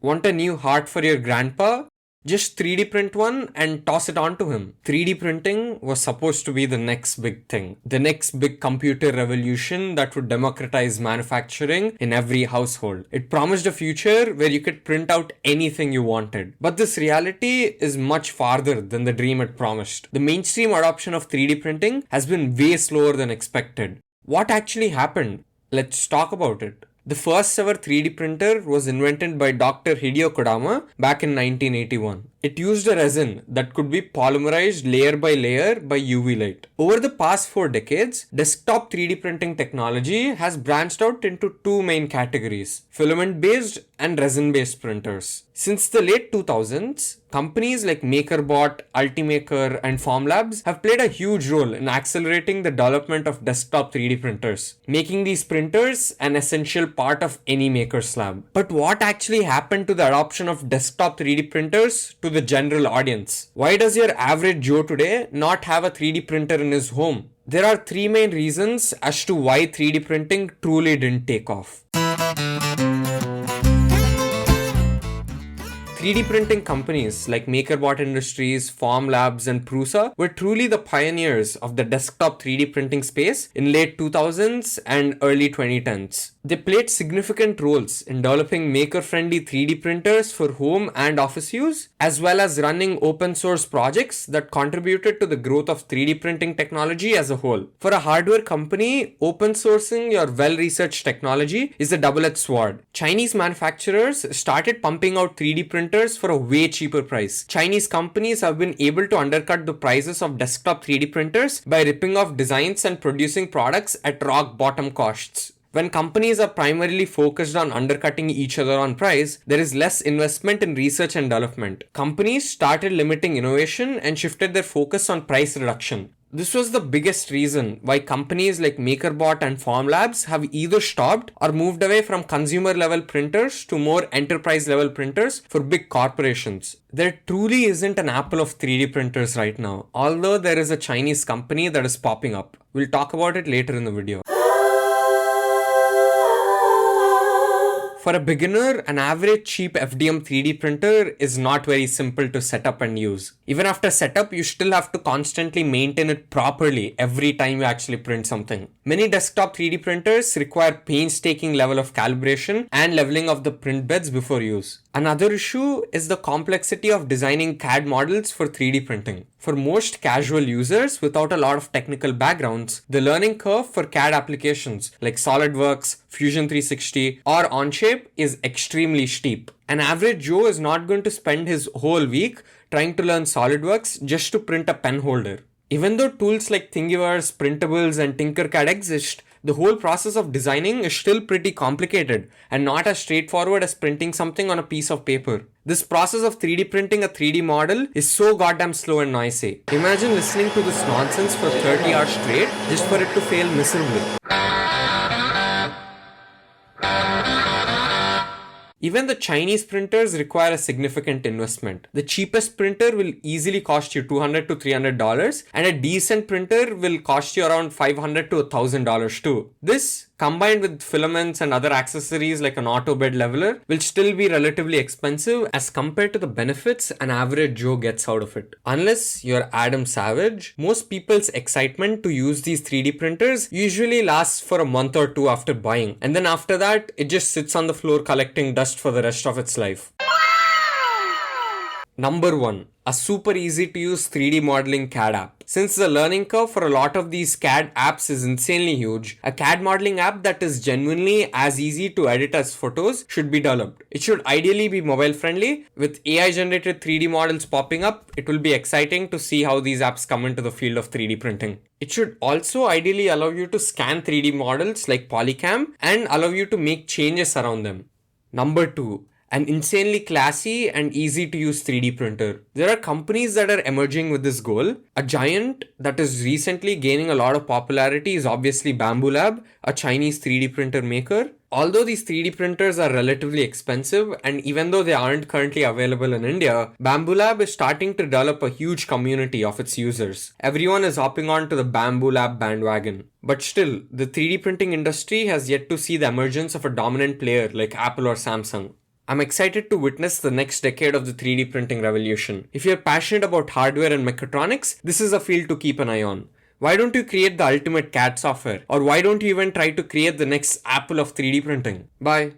Want a new heart for your grandpa? Just 3D print one and toss it on to him. 3D printing was supposed to be the next big thing, the next big computer revolution that would democratize manufacturing in every household. It promised a future where you could print out anything you wanted. But this reality is much farther than the dream it promised. The mainstream adoption of 3D printing has been way slower than expected. What actually happened? Let's talk about it. The first ever 3D printer was invented by Dr. Hideo Kodama back in 1981. It used a resin that could be polymerized layer by layer by UV light. Over the past 4 decades, desktop 3D printing technology has branched out into two main categories: filament-based and resin-based printers. Since the late 2000s, companies like MakerBot, Ultimaker, and Formlabs have played a huge role in accelerating the development of desktop 3D printers, making these printers an essential part of any maker's lab. But what actually happened to the adoption of desktop 3D printers to the general audience? Why does your average Joe today not have a 3D printer in his home? There are three main reasons as to why 3D printing truly didn't take off. 3D printing companies like MakerBot Industries, Formlabs, and Prusa were truly the pioneers of the desktop 3D printing space in late 2000s and early 2010s. They played significant roles in developing maker-friendly 3D printers for home and office use, as well as running open source projects that contributed to the growth of 3D printing technology as a whole. For a hardware company, open sourcing your well-researched technology is a double-edged sword. Chinese manufacturers started pumping out 3D printers for a way cheaper price. Chinese companies have been able to undercut the prices of desktop 3D printers by ripping off designs and producing products at rock bottom costs. When companies are primarily focused on undercutting each other on price, there is less investment in research and development. Companies started limiting innovation and shifted their focus on price reduction. This was the biggest reason why companies like MakerBot and Formlabs have either stopped or moved away from consumer level printers to more enterprise level printers for big corporations. There truly isn't an Apple of 3D printers right now, although there is a Chinese company that is popping up. We'll talk about it later in the video. For a beginner, an average cheap FDM 3D printer is not very simple to set up and use. Even after setup, you still have to constantly maintain it properly every time you actually print something. Many desktop 3D printers require painstaking level of calibration and leveling of the print beds before use. Another issue is the complexity of designing CAD models for 3D printing. For most casual users without a lot of technical backgrounds, the learning curve for CAD applications like SolidWorks, Fusion 360, or Onshape is extremely steep. An average Joe is not going to spend his whole week trying to learn SolidWorks just to print a pen holder. Even though tools like Thingiverse, Printables, and Tinkercad exist, the whole process of designing is still pretty complicated and not as straightforward as printing something on a piece of paper. This process of 3D printing a 3D model is so goddamn slow and noisy. Imagine listening to this nonsense for 30 hours straight just for it to fail miserably. Even the Chinese printers require a significant investment. The cheapest printer will easily cost you $200 to $300, and a decent printer will cost you around $500 to $1,000 too. This, combined with filaments and other accessories like an auto bed leveler, will still be relatively expensive as compared to the benefits an average Joe gets out of it. Unless you're Adam Savage, most people's excitement to use these 3D printers usually lasts for a month or two after buying, and then after that, it just sits on the floor collecting dust for the rest of its life. Number 1. A super easy to use 3D modeling CAD app. Since the learning curve for a lot of these CAD apps is insanely huge, a CAD modeling app that is genuinely as easy to edit as photos should be developed. It should ideally be mobile friendly. With AI generated 3D models popping up, it will be exciting to see how these apps come into the field of 3D printing. It should also ideally allow you to scan 3D models like Polycam and allow you to make changes around them. Number 2. An insanely classy and easy to use 3D printer. There are companies that are emerging with this goal. A giant that is recently gaining a lot of popularity is obviously Bamboo Lab, a Chinese 3D printer maker. Although these 3D printers are relatively expensive, and even though they aren't currently available in India, Bamboo Lab is starting to develop a huge community of its users. Everyone is hopping on to the Bamboo Lab bandwagon. But still, the 3D printing industry has yet to see the emergence of a dominant player like Apple or Samsung. I'm excited to witness the next decade of the 3D printing revolution. If you're passionate about hardware and mechatronics, this is a field to keep an eye on. Why don't you create the ultimate CAD software? Or why don't you even try to create the next Apple of 3D printing? Bye.